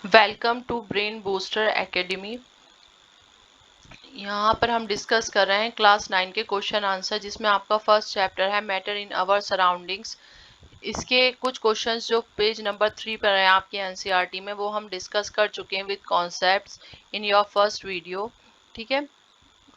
Welcome to Brain Booster Academy. यहाँ पर हम डिस्कस कर रहे हैं क्लास 9 के क्वेश्चन आंसर, जिसमें आपका फर्स्ट चैप्टर है मैटर इन आवर सराउंडिंग्स। इसके कुछ क्वेश्चंस जो पेज नंबर 3 पर है आपके एनसीईआरटी में, वो हम डिस्कस कर चुके हैं with concepts in your first video. ठीक है,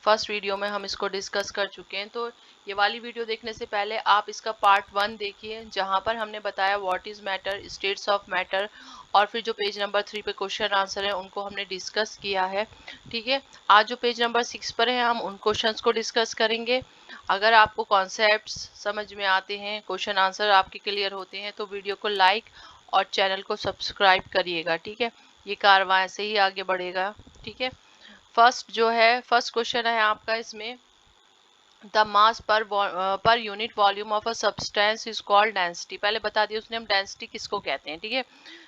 फर्स्ट वीडियो में हम इसको डिस्कस कर चुके हैं। तो ये वाली वीडियो देखने से पहले आप इसका पार्ट 1 देखिए, जहां पर हमने बताया what is matter, states of matter, और फिर जो पेज नंबर 3 पे क्वेश्चन आंसर है उनको हमने डिस्कस किया है। ठीक है, आज जो पेज नंबर 6 पर है हम उन क्वेश्चंस को डिस्कस करेंगे। अगर आपको कॉन्सेप्ट्स समझ में आते हैं, क्वेश्चन आंसर आपके क्लियर होते हैं, तो वीडियो को लाइक और चैनल को सब्सक्राइब करिएगा। ठीक है, ये कारवां ऐसे ही आगे बढ़ेगा। ठीक है, फर्स्ट क्वेश्चन है आपका इसमें, the mass per unit volume of a substance is called density. पहले बता दिया उसने हम डेंसिटी किसको कहते हैं। ठीक है,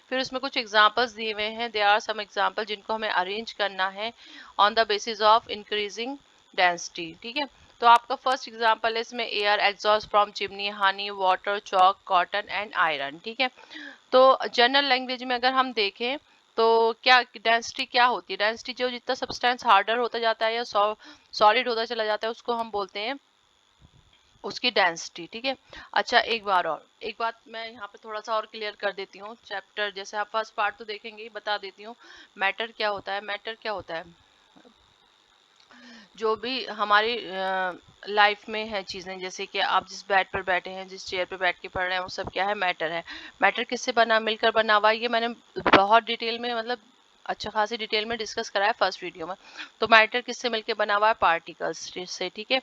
फिर उसमें कुछ एग्जांपल्स दिए हुए हैं, देयर आर सम एग्जांपल जिनको हमें अरेंज करना है on the basis of increasing density. ठीक है, तो आपका फर्स्ट एग्जांपल है इसमें air exhaust from chimney, Honey, water, chalk, cotton and iron. ठीक है, तो जनरल लैंग्वेज में अगर हम देखें तो क्या डेंसिटी क्या होती है, डेंसिटी जो जितना सब्सटेंस हार्डर होता जाता है या सॉलिड होता चला जाता है उसको हम बोलते हैं उसकी डेंसिटी। ठीक है, अच्छा एक बात मैं यहाँ पे थोड़ा सा और क्लियर कर देती हूँ। चैप्टर जैसे आप फर्स्ट पार्ट तो देखेंगे ही, बता देती हूँ मैटर क्या होता है। मैटर क्या होता है, जो भी हमारी लाइफ में है चीज़ें, जैसे कि आप जिस बेड पर बैठे हैं, जिस चेयर पर बैठ के पढ़ रहे हैं, वो सब क्या है, मैटर है। मैटर किससे बना, मिलकर बना हुआ है। ये मैंने बहुत डिटेल में, मतलब अच्छा खासी डिटेल में डिस्कस करा है फर्स्ट वीडियो में। तो मैटर किससे मिलकर बना हुआ है, पार्टिकल्स से। ठीक है,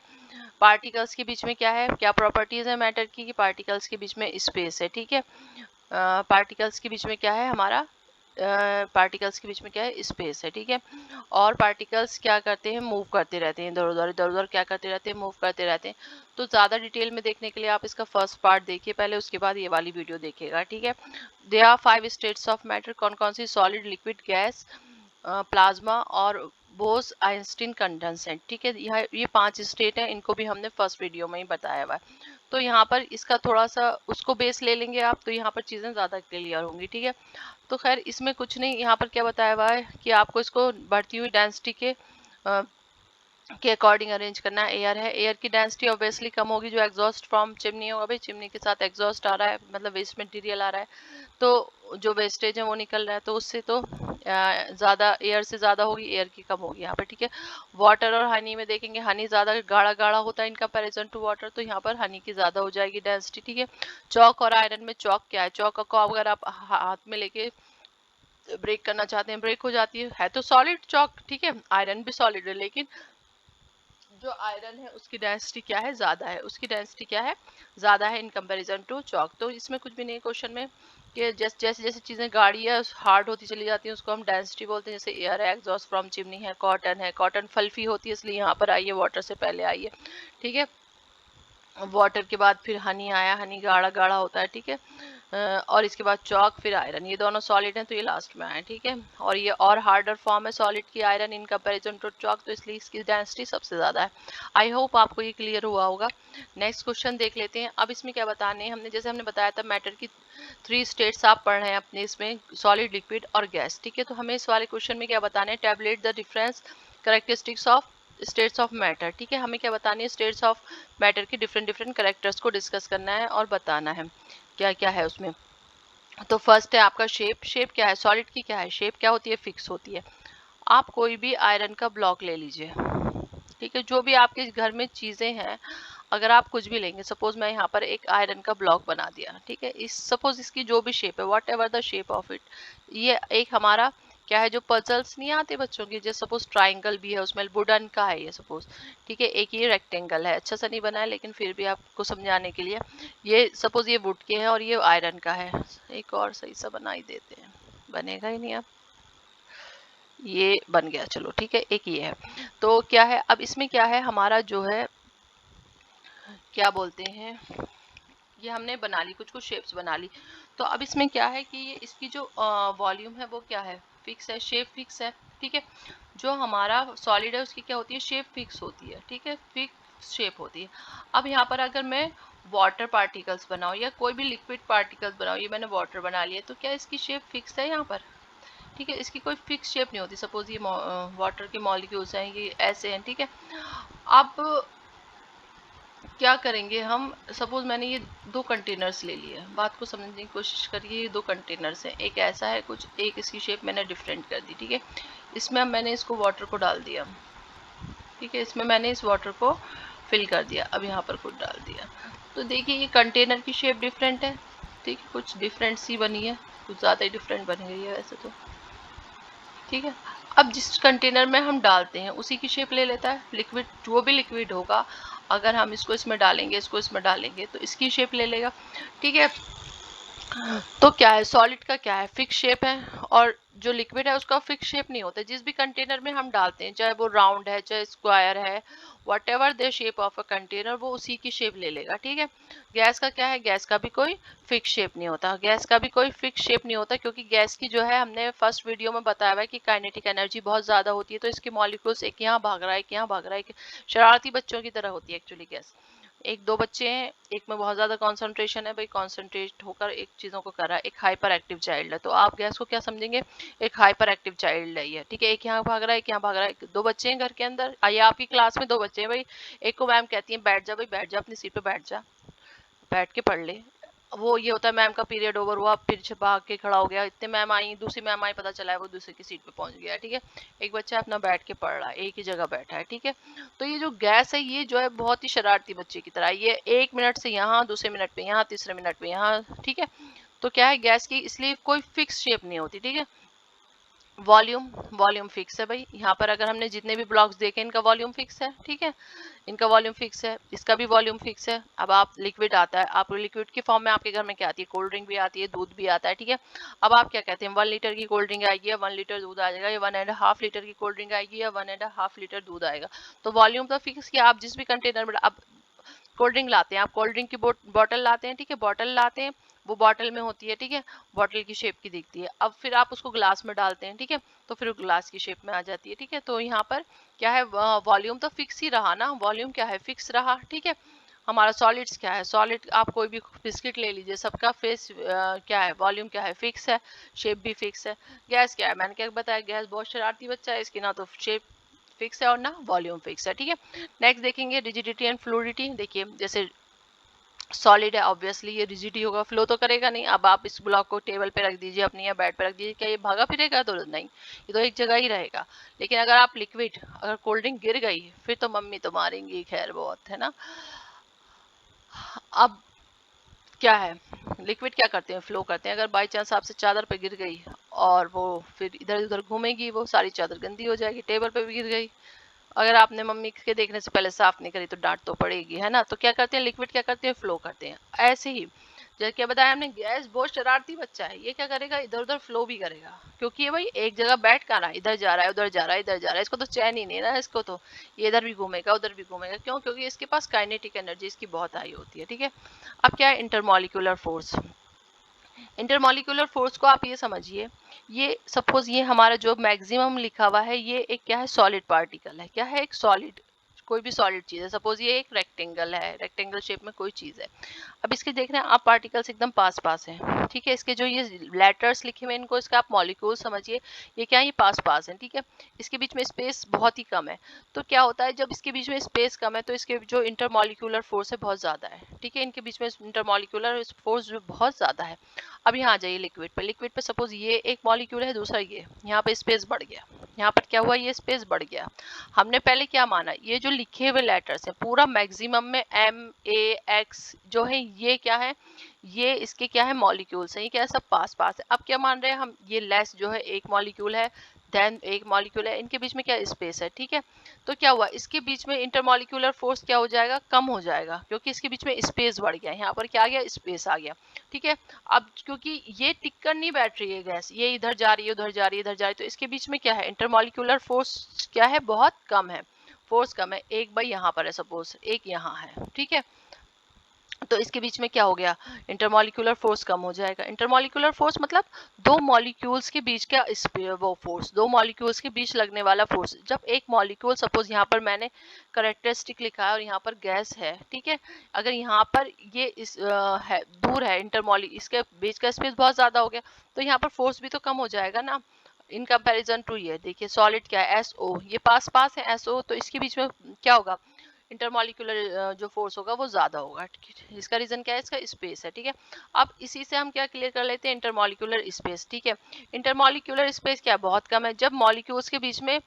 पार्टिकल्स के बीच में क्या है, क्या प्रॉपर्टीज है मैटर की, कि पार्टिकल्स के बीच में स्पेस है। ठीक है, पार्टिकल्स के बीच में क्या है हमारा, पार्टिकल्स के बीच में क्या है, स्पेस है। ठीक है, और पार्टिकल्स क्या करते हैं, मूव करते रहते हैं इधर उधर, इधर उधर क्या करते रहते हैं, मूव करते रहते हैं। तो ज़्यादा डिटेल में देखने के लिए आप इसका फर्स्ट पार्ट देखिए पहले, उसके बाद ये वाली वीडियो देखिएगा। ठीक है, they are 5 states of matter. कौन कौन सी, सॉलिड, लिक्विड, गैस, प्लाज्मा और बोस आइंस्टीन कंडेंसेंट। ठीक है, यह ये 5 स्टेट है, इनको भी हमने फर्स्ट वीडियो में ही बताया हुआ है। तो यहाँ पर इसका थोड़ा सा उसको बेस ले लेंगे आप, तो यहाँ पर चीज़ें ज़्यादा क्लियर होंगी। ठीक है, तो खैर इसमें कुछ नहीं, यहाँ पर क्या बताया हुआ है कि आपको इसको बढ़ती हुई डेंसिटी के अकॉर्डिंग अरेंज करना है। एयर है, एयर की डेंसिटी ऑब्वियसली कम होगी, जो एग्जॉस्ट फ्रॉम चिमनी होगा, भाई चिमनी के साथ एग्जॉस्ट आ रहा है, मतलब वेस्ट मटेरियल आ रहा है, तो जो वेस्टेज है वो निकल रहा है, तो उससे तो ज़्यादा एयर से ज़्यादा होगी, एयर की कम होगी यहाँ पर। ठीक है, वाटर और हनी में देखेंगे, हनी ज़्यादा गाढ़ा गाढ़ा होता है इन कंपेरिजन टू वाटर, तो यहाँ पर हनी की ज़्यादा हो जाएगी डेंसिटी। ठीक है, चौक और आयरन में, चौक क्या है, चौक को अगर आप हाथ में लेके ब्रेक करना चाहते हैं, ब्रेक हो जाती है तो सॉलिड चौक। ठीक है, आयरन भी सॉलिड है, लेकिन जो आयरन है उसकी डेंसिटी क्या है, ज्यादा है, उसकी डेंसिटी क्या है, ज्यादा है इन कंपैरिजन टू चौक। तो इसमें कुछ भी नहीं क्वेश्चन में, कि जैसे जैसे चीजें गाढ़ी या हार्ड होती चली जाती है उसको हम डेंसिटी बोलते हैं। जैसे एयर है, एग्जॉस्ट फ्रॉम चिमनी है, कॉटन फल्फी होती है, इसलिए यहाँ पर आई है, वाटर से पहले आई है। ठीक है, वाटर के बाद फिर हनी आया, हनी गाढ़ा गाढ़ा होता है। ठीक है, और इसके बाद चौक, फिर आयरन, ये दोनों सॉलिड हैं तो ये लास्ट में आए। ठीक है, और ये और हार्डर फॉर्म है सॉलिड की आयरन इन कंपैरिजन टू चौक, तो इसलिए इसकी डेंसिटी सबसे ज़्यादा है। आई होप आपको ये क्लियर हुआ होगा। नेक्स्ट क्वेश्चन देख लेते हैं। अब इसमें क्या बताने हैं हमने, जैसे हमने बताया था मैटर की 3 स्टेट्स आप पढ़ रहे हैं अपने इसमें, सॉलिड, लिक्विड और गैस। ठीक है, तो हमें इस वाले क्वेश्चन में क्या बताना है, tablet the difference characteristics of states of matter. ठीक है, हमें क्या बतानी है, स्टेट्स ऑफ मैटर के डिफरेंट डिफरेंट करेक्टर्स को डिस्कस करना है और बताना है क्या क्या है उसमें। तो फर्स्ट है आपका शेप। शेप क्या है, सॉलिड की क्या है शेप, क्या होती है, फिक्स होती है। आप कोई भी आयरन का ब्लॉक ले लीजिए। ठीक है, जो भी आपके घर में चीजें हैं, अगर आप कुछ भी लेंगे, सपोज मैं यहाँ पर एक आयरन का ब्लॉक बना दिया। ठीक है, इस सपोज इसकी जो भी शेप है, what ever the shape of it, ये एक हमारा क्या है, जो पजल्स नहीं आते बच्चों की, जैसे सपोज ट्राइंगल भी है उसमें, वुडन का है ये सपोज। ठीक है, एक ये रेक्टेंगल है, अच्छा सा नहीं बना है लेकिन फिर भी आपको समझाने के लिए, ये सपोज ये वुड के है और ये आयरन का है। एक और सही सा बना ही देते हैं, बनेगा ही नहीं अब, ये बन गया, चलो ठीक है, एक ये है। तो क्या है, अब इसमें क्या है हमारा जो है, क्या बोलते हैं, ये हमने बना ली, कुछ कुछ शेप्स बना ली। तो अब इसमें क्या है कि ये इसकी जो वॉल्यूम है वो क्या है, फिक्स है, शेप फिक्स है। ठीक है, जो हमारा सॉलिड है उसकी क्या होती है, शेप फिक्स होती है। ठीक है, फिक्स शेप होती है। अब यहाँ पर अगर मैं वाटर पार्टिकल्स बनाऊँ या कोई भी लिक्विड पार्टिकल्स बनाऊँ, ये मैंने वाटर बना लिया, तो क्या इसकी शेप फिक्स है यहाँ पर। ठीक है, इसकी कोई फिक्स शेप नहीं होती। सपोज ये वाटर के मॉलिक्यूल्स हैं, ये ऐसे हैं, ठीक है। अब क्या करेंगे हम, सपोज मैंने ये 2 कंटेनर्स ले लिए, बात को समझने की कोशिश करिए। ये 2 कंटेनर्स हैं, एक ऐसा है कुछ, एक इसकी शेप मैंने डिफरेंट कर दी, ठीक है। इसमें अब मैंने इसको वाटर को डाल दिया, ठीक है, इसमें मैंने इस वाटर को फिल कर दिया, अब यहाँ पर कुछ डाल दिया। तो देखिए ये कंटेनर की शेप डिफरेंट है, ठीक है, कुछ डिफरेंट सी बनी है, कुछ ज़्यादा ही डिफरेंट बन गई है वैसे तो, ठीक है। अब जिस कंटेनर में हम डालते हैं उसी की शेप ले लेता है लिक्विड, जो भी लिक्विड होगा, अगर हम इसको इसमें डालेंगे, इसको इसमें डालेंगे, तो इसकी शेप ले लेगा, ठीक है। तो क्या है, सॉलिड का क्या है, फिक्स शेप है, और जो लिक्विड है उसका फिक्स शेप नहीं होता। जिस भी कंटेनर में हम डालते हैं, चाहे वो राउंड है चाहे स्क्वायर है, what ever the shape of a container, वो उसी की शेप ले लेगा, ठीक है। गैस का क्या है, गैस का भी कोई फिक्स शेप नहीं होता, गैस का भी कोई फिक्स शेप नहीं होता, क्योंकि गैस की जो है, हमने फर्स्ट वीडियो में बताया हुआ है कि काइनेटिक एनर्जी बहुत ज्यादा होती है। तो इसके मॉलिक्यूल्स एक यहाँ भाग रहा है, एक यहाँ भाग रहा है, शरारती बच्चों की तरह होती है एक्चुअली गैस। एक दो बच्चे हैं, एक में बहुत ज्यादा कंसंट्रेशन है, भाई कंसंट्रेट होकर एक चीजों को कर रहा है, एक हाइपर एक्टिव चाइल्ड है। तो आप गैस को क्या समझेंगे, एक हाइपर एक्टिव चाइल्ड है ये, ठीक है। एक यहाँ भाग रहा है, एक यहाँ भाग रहा है, 2 बच्चे हैं घर के अंदर, आइए आपकी क्लास में 2 बच्चे हैं भाई, एक को मैम कहती है बैठ जा भाई, बैठ जा अपनी सीट पे, बैठ जा, बैठ के पढ़ ले। वो ये होता है, मैम का पीरियड ओवर हुआ, फिर भाग के खड़ा हो गया, इतने मैम आई, दूसरी मैम आई, पता चला है वो दूसरे की सीट पे पहुंच गया, ठीक है। एक बच्चा अपना बैठ के पढ़ रहा है, एक ही जगह बैठा है, ठीक है। तो ये जो गैस है, ये जो है बहुत ही शरारती बच्चे की तरह, ये 1 मिनट से यहाँ, दूसरे मिनट पे यहाँ, तीसरे मिनट पे यहाँ, ठीक है। तो क्या है, गैस की इसलिए कोई फिक्स शेप नहीं होती, ठीक है। वॉल्यूम, वॉल्यूम फिक्स है भाई, यहाँ पर अगर हमने जितने भी ब्लॉक्स देखे, इनका वॉल्यूम फिक्स है, ठीक है, इनका वॉल्यूम फिक्स है, इसका भी वॉल्यूम फिक्स है। अब आप लिक्विड आता है, आप लिक्विड की फॉर्म में आपके घर में क्या आती है, कोल्ड ड्रिंक भी आती है, दूध भी आता है, ठीक है। अब आप क्या कहते हैं, 1 लीटर की कोल्ड ड्रिंक आएगी या 1 लीटर दूध आ जाएगा, या 1.5 लीटर की कोल्ड ड्रिंक आएगी या 1.5 लीटर दूध आएगा। तो वॉल्यूम तो फिक्स किया, आप जिस भी कंटेनर में, अब कोल्ड ड्रिंक लाते हैं, आप कोल्ड ड्रिंक की बॉटल लाते हैं, ठीक है, बॉटल लाते हैं, वो बॉटल में होती है, ठीक है, बॉटल की शेप की दिखती है। अब फिर आप उसको ग्लास में डालते हैं, ठीक है, तो फिर ग्लास की शेप में आ जाती है, ठीक है। तो यहाँ पर क्या है, वॉल्यूम तो फिक्स ही रहा ना, वॉल्यूम क्या है, फिक्स रहा, ठीक है। हमारा सॉलिड्स क्या है, सॉलिड आप कोई भी बिस्किट ले लीजिए, सबका फेस क्या है, वॉल्यूम क्या है, फिक्स है, शेप भी फिक्स है। गैस क्या है, मैंने क्या बताया, गैस बहुत शरारती बच्चा है, इसकी ना तो शेप फिक्स है और ना वॉल्यूम फिक्स है, ठीक है। नेक्स्ट देखेंगे रिजिडिटी एंड फ्लूइडिटी। देखिए जैसे सॉलिड है, ऑब्वियसली ये रिजिड ही होगा, फ्लो तो करेगा नहीं। अब आप इस ब्लॉक को टेबल पे रख दीजिए अपनी, या बेड पे रख दीजिए, क्या ये भागा फिरेगा, तो नहीं, ये तो एक जगह ही रहेगा। लेकिन अगर आप लिक्विड, अगर कोल्ड ड्रिंक गिर गई, फिर तो मम्मी तो मारेंगी, खैर बहुत है ना। अब क्या है, लिक्विड क्या करते हैं, फ्लो करते हैं। अगर बाई चांस आपसे चादर पे गिर गई, और वो फिर इधर उधर घूमेगी, वो सारी चादर गंदी हो जाएगी, टेबल पे भी गिर गई, अगर आपने मम्मी के देखने से पहले साफ नहीं करी तो डांट तो पड़ेगी, है ना। तो क्या करते हैं, लिक्विड क्या करते हैं, फ्लो करते हैं। ऐसे ही जैसे क्या बताया हमने, गैस बहुत शरारती बच्चा है, ये क्या करेगा, इधर उधर फ्लो भी करेगा, क्योंकि ये भाई एक जगह बैठ कर रहा है, इधर जा रहा है, उधर जा रहा है, इधर जा रहा है, इसको तो चैन ही नहीं ना, इसको तो ये इधर भी घूमेगा, उधर भी घूमेगा, क्यों, क्योंकि इसके पास काइनेटिक एनर्जी इसकी बहुत हाई होती है, ठीक है। अब क्या है, इंटरमॉलिक्यूलर फोर्स। इंटरमॉलिक्यूलर फोर्स को आप ये समझिए, ये सपोज ये हमारा जो मैक्सिमम लिखा हुआ है, ये एक क्या है, सॉलिड पार्टिकल है, क्या है, एक सॉलिड, कोई भी सॉलिड चीज है। सपोज ये एक रेक्टेंगल है, रेक्टेंगल शेप में कोई चीज है। अब इसके देख रहे हैं आप, पार्टिकल्स एकदम पास पास हैं, ठीक है। इसके जो ये लेटर्स लिखे हुए हैं, इनको इसका आप मॉलिक्यूल समझिए, ये क्या है, ये पास पास है, ठीक है। इसके बीच में स्पेस बहुत ही कम है। तो क्या होता है, जब इसके बीच में स्पेस कम है, तो इसके जो इंटरमॉलिक्यूलर फोर्स है बहुत ज्यादा है, ठीक है। इनके बीच में इंटरमॉलिक्यूलर फोर्स जो बहुत ज्यादा है। अब यहाँ आ जाइए लिक्विड पे, लिक्विड पे सपोज ये एक मॉलिक्यूल है, दूसरा ये, यहाँ पे स्पेस बढ़ गया, यहाँ पर क्या हुआ, ये स्पेस बढ़ गया। हमने पहले क्या माना, ये जो लिखे हुए लेटर्स है पूरा मैक्सिमम में M A X जो है, ये क्या है, ये इसके क्या है, मॉलिक्यूल्स है, ये क्या है, सब पास पास है। अब क्या मान रहे हैं हम, ये लेस जो है एक मॉलिक्यूल है, देन एक मॉलिक्यूल है, इनके बीच में क्या स्पेस है, ठीक है। तो क्या हुआ, इसके बीच में इंटरमॉलिक्यूलर फोर्स क्या हो जाएगा, कम हो जाएगा, क्योंकि इसके बीच में स्पेस बढ़ गया, यहाँ पर क्या आ गया, स्पेस आ गया, ठीक है। अब क्योंकि ये टिककर नहीं बैठ रही है गैस, ये इधर जा रही है, उधर जा रही है, इधर जा रही है, तो इसके बीच में क्या है, इंटरमॉलिक्यूलर फोर्स क्या है, बहुत कम है, फोर्स कम है। एक भाई यहाँ पर है सपोज, एक यहाँ है, ठीक है। तो इसके बीच में क्या हो गया, इंटरमॉलिक्यूलर फोर्स कम हो जाएगा। इंटरमॉलिक्यूलर फोर्स मतलब दो मॉलिक्यूल्स के बीच का वो फोर्स, दो मॉलिक्यूल्स के बीच लगने वाला फोर्स। जब एक मॉलिक्यूल, सपोज यहाँ पर मैंने करेक्टरिस्टिक लिखा है और यहाँ पर गैस है, ठीक है। अगर यहाँ पर ये है, दूर है, इसके बीच का स्पेस बहुत ज्यादा हो गया, तो यहाँ पर फोर्स भी तो कम हो जाएगा ना। इन कंपैरिजन टू ये देखिए सॉलिड क्या है SO, ये पास पास है SO, तो इसके बीच में क्या होगा, इंटरमॉलिक्यूलर जो फोर्स होगा वो ज्यादा होगा। ठीक है, इसका रीजन क्या है, इसका स्पेस है। ठीक है, अब इसी से हम क्या क्लियर कर लेते हैं, इंटरमॉलिक्यूलर स्पेस। ठीक है, इंटरमॉलिक्यूलर स्पेस क्या है, बहुत कम है। जब मॉलिक्यूल्स के बीच में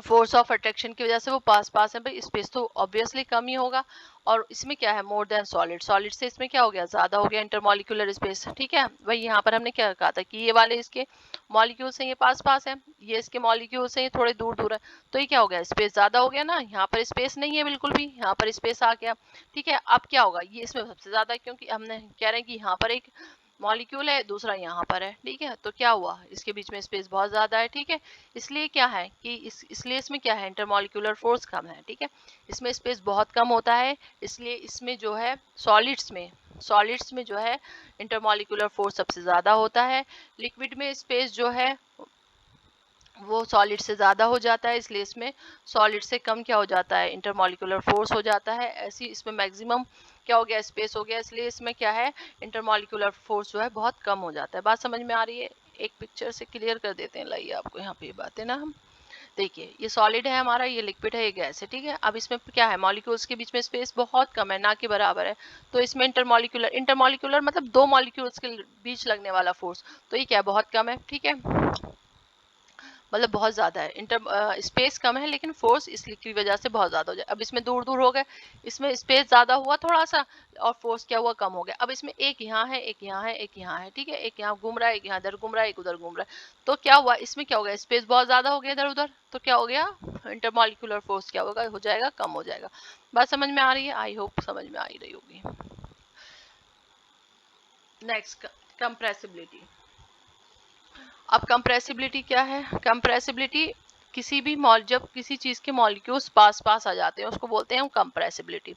फोर्स ऑफ अट्रैक्शन की वजह से वो पास पास है, भाई स्पेस तो ऑब्वियसली कम ही होगा। और इसमें क्या है, मोर देन सॉलिड, सॉलिड से इसमें क्या हो गया, ज्यादा हो गया इंटरमॉलिक्यूलर स्पेस। ठीक है, भाई यहाँ पर हमने क्या कहा था कि ये वाले इसके मॉलिक्यूल्स हैं, ये पास पास है, ये इसके मॉलिक्यूल्स हैं, ये थोड़े दूर दूर है, तो ये क्या हो गया, स्पेस ज्यादा हो गया ना। यहाँ पर स्पेस नहीं है बिल्कुल भी, यहाँ पर स्पेस आ गया। ठीक है, अब क्या होगा, ये इसमें सबसे ज्यादा है, क्योंकि हमने कह रहे हैं कि यहाँ पर एक मॉलिक्यूल है, दूसरा यहाँ पर है। ठीक है, तो क्या हुआ, इसके बीच में स्पेस बहुत ज्यादा है। ठीक है, इसलिए क्या है कि इसलिए इसमें क्या है, इंटरमॉलिक्यूलर फोर्स कम है। ठीक है, इसमें स्पेस बहुत कम होता है, इसलिए इसमें जो है सॉलिड्स में जो है इंटरमॉलिक्यूलर फोर्स सबसे ज्यादा होता है। लिक्विड में स्पेस जो है वो सॉलिड से ज़्यादा हो जाता है, इसलिए इसमें सॉलिड से कम क्या हो जाता है, इंटरमॉलिक्यूलर फोर्स हो जाता है। ऐसी इसमें मैक्सिमम क्या हो गया, स्पेस हो गया, इसलिए इसमें क्या है, इंटरमॉलिक्यूलर फोर्स जो है बहुत कम हो जाता है। बात समझ में आ रही है, एक पिक्चर से क्लियर कर देते हैं, लाइए आपको यहाँ पे ये बातें ना हम देखिए, ये सॉलिड है हमारा, ये लिक्विड है, ये गैस है। ठीक है, अब इसमें क्या है, मॉलिक्यूल्स के बीच में स्पेस बहुत कम है, ना के बराबर है, तो इसमें इंटरमॉलिक्यूलर मतलब दो मॉलिक्यूल्स के बीच लगने वाला फोर्स, तो ये क्या है, बहुत कम है। ठीक है, मतलब बहुत ज्यादा है, स्पेस कम है लेकिन फोर्स इसकी वजह से बहुत ज्यादा हो जाए। अब इसमें दूर दूर हो गए, इसमें स्पेस ज्यादा हुआ थोड़ा सा, और फोर्स क्या हुआ, कम हो गया। अब इसमें एक यहाँ है, एक यहाँ है, एक यहाँ है। ठीक है, एक यहाँ घूम रहा है, एक यहाँ इधर घूम रहा है, एक उधर घूम रहा है, तो क्या हुआ, इसमें क्या हो गया, स्पेस बहुत ज्यादा हो गया इधर उधर, तो क्या हो गया, इंटरमॉलिक्यूलर फोर्स क्या होगा, हो जाएगा, कम हो जाएगा। बात समझ में आ रही है, आई होप समझ में आ ही रही होगी। Next, compressibility. अब कंप्रेसिबिलिटी क्या है, कंप्रेसिबिलिटी किसी भी मॉल जब किसी चीज के मॉलिक्यूल्स पास पास आ जाते हैं उसको बोलते हैं हम कंप्रेसिबिलिटी।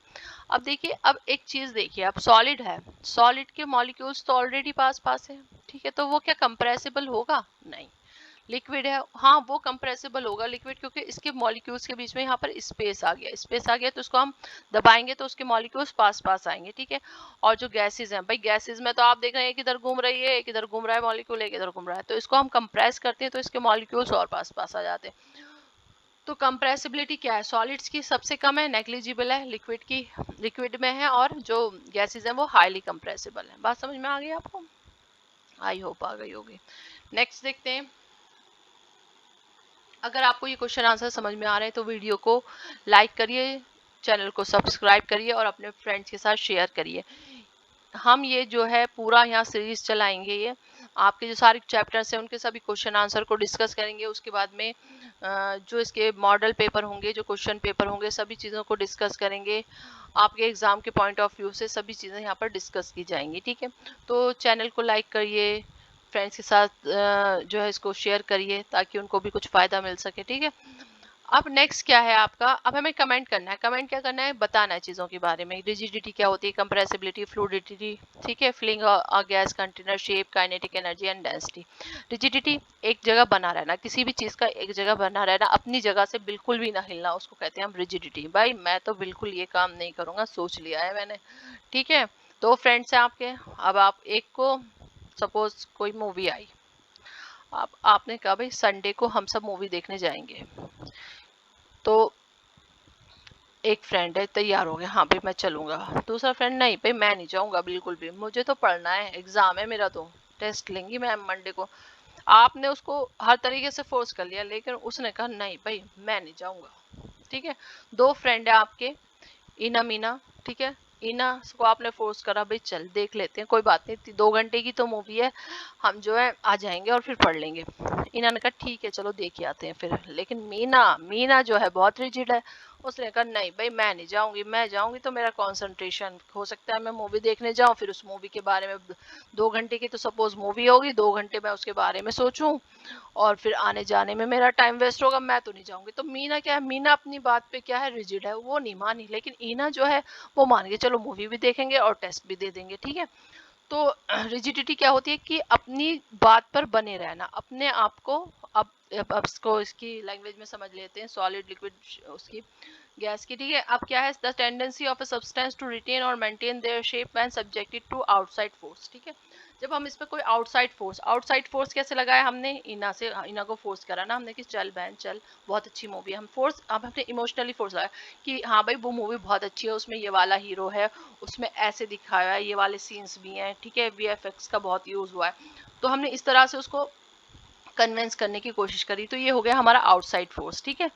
अब देखिए, अब एक चीज देखिए, अब सॉलिड है, सॉलिड के मॉलिक्यूल्स तो ऑलरेडी पास पास है। ठीक है, तो वो क्या कंप्रेसिबल होगा, नहीं। लिक्विड है, हाँ वो कंप्रेसिबल होगा लिक्विड, क्योंकि इसके मॉलिक्यूल्स के बीच में यहाँ पर स्पेस आ गया, स्पेस आ गया, तो उसको हम दबाएंगे तो उसके मॉलिक्यूल्स पास पास आएंगे। ठीक है, और जो गैसेज हैं, भाई गैसेज में तो आप देख रहे हैं एक इधर घूम रही है, एक इधर घूम रहा है मॉलिक्यूल, एक इधर घूम रहा है, तो इसको हम कंप्रेस करते हैं तो इसके मॉलिक्यूल्स और पास पास आ जाते हैं। तो कंप्रेसिबिलिटी क्या है, सॉलिड्स की सबसे कम है, नेग्लिजिबल है, लिक्विड में है, और जो गैसेज हैं वो हाईली कंप्रेसिबल है। बात समझ में आ गई आपको, आई होप आ गई होगी। नेक्स्ट देखते हैं, अगर आपको ये क्वेश्चन आंसर समझ में आ रहे हैं तो वीडियो को लाइक करिए, चैनल को सब्सक्राइब करिए और अपने फ्रेंड्स के साथ शेयर करिए। हम ये जो है पूरा यहाँ सीरीज चलाएंगे, ये आपके जो सारे चैप्टर्स हैं उनके सभी क्वेश्चन आंसर को डिस्कस करेंगे। उसके बाद में जो इसके मॉडल पेपर होंगे, जो क्वेश्चन पेपर होंगे, सभी चीज़ों को डिस्कस करेंगे। आपके एग्जाम के पॉइंट ऑफ व्यू से सभी चीज़ें यहाँ पर डिस्कस की जाएंगी। ठीक है, तो चैनल को लाइक करिए, फ्रेंड्स के साथ जो है इसको शेयर करिए ताकि उनको भी कुछ फ़ायदा मिल सके। ठीक है, अब नेक्स्ट क्या है आपका, अब हमें कमेंट करना है। कमेंट क्या करना है, बताना है चीज़ों के बारे में। रिजिडिटी क्या होती है, कंप्रेसिबिलिटी, फ्लूइडिटी, ठीक है, filling a gas container, shape, kinetic energy and density. Rigidity, एक जगह बना रहना, किसी भी चीज़ का एक जगह बना रहना, अपनी जगह से बिल्कुल भी ना हिलना, उसको कहते हैं हम रिजिडिटी। भाई मैं तो बिल्कुल ये काम नहीं करूँगा, सोच लिया है मैंने। ठीक है, दो फ्रेंड्स हैं आपके, अब आप एक को, सपोज कोई मूवी आई, आप आपने कहा भाई संडे को हम सब मूवी देखने जाएंगे, तो एक फ्रेंड है तैयार हो गया, हाँ भाई मैं चलूंगा। दूसरा फ्रेंड, नहीं भाई मैं नहीं जाऊंगा बिल्कुल भी, मुझे तो पढ़ना है, एग्जाम है मेरा, तो टेस्ट लेंगी मैम मंडे को। आपने उसको हर तरीके से फोर्स कर लिया, लेकिन उसने कहा नहीं भाई मैं नहीं जाऊंगा। ठीक है, दो फ्रेंड है आपके, इना मीना। ठीक है, इना को आपने फोर्स करा, भाई चल देख लेते हैं, कोई बात नहीं, 2 घंटे की तो मूवी है, हम जो है आ जाएंगे और फिर पढ़ लेंगे। इना ने कहा ठीक है चलो देख के आते हैं फिर। लेकिन मीना मीना जो है बहुत रिजिड है, उसने कहा नहीं भाई मैं नहीं जाऊंगी, मैं जाऊंगी तो मेरा कंसंट्रेशन, हो सकता है मैं मूवी देखने जाऊं, फिर उस मूवी के बारे में 2 घंटे की तो सपोज मूवी होगी, 2 घंटे मैं उसके बारे में सोचूं, और फिर आने जाने में मेरा टाइम वेस्ट होगा, मैं तो नहीं जाऊंगी। तो मीना क्या है, मीना अपनी बात पे क्या है, रिजिड है, वो नहीं मानी। लेकिन ईना जो है वो मान के चलो मूवी भी देखेंगे और टेस्ट भी दे देंगे। ठीक है, तो रिजिडिटी क्या होती है कि अपनी बात पर बने रहना, अपने आप को। अब इसको इसकी लैंग्वेज में समझ लेते हैं, सॉलिड, लिक्विड, उसकी गैस की। ठीक है, अब क्या है, the tendency of a substance to retain और maintain their shape when subjected to outside force. ठीक है, जब हम इस पे कोई आउटसाइड फोर्स कैसे लगाया हमने, इना से, इना को फोर्स करा ना हमने कि चल बहन चल, बहुत अच्छी मूवी है, हम फोर्स, अब हमने इमोशनली फोर्स लगाया कि हाँ भाई वो मूवी बहुत अच्छी है, उसमें ये वाला हीरो है, उसमें ऐसे दिखाया है, ये वाले सीन्स भी हैं, ठीक है, वीएफएक्स का बहुत यूज हुआ है, तो हमने इस तरह से उसको कन्विंस करने की कोशिश करी, तो ये हो गया हमारा आउटसाइड फोर्स, ठीक है।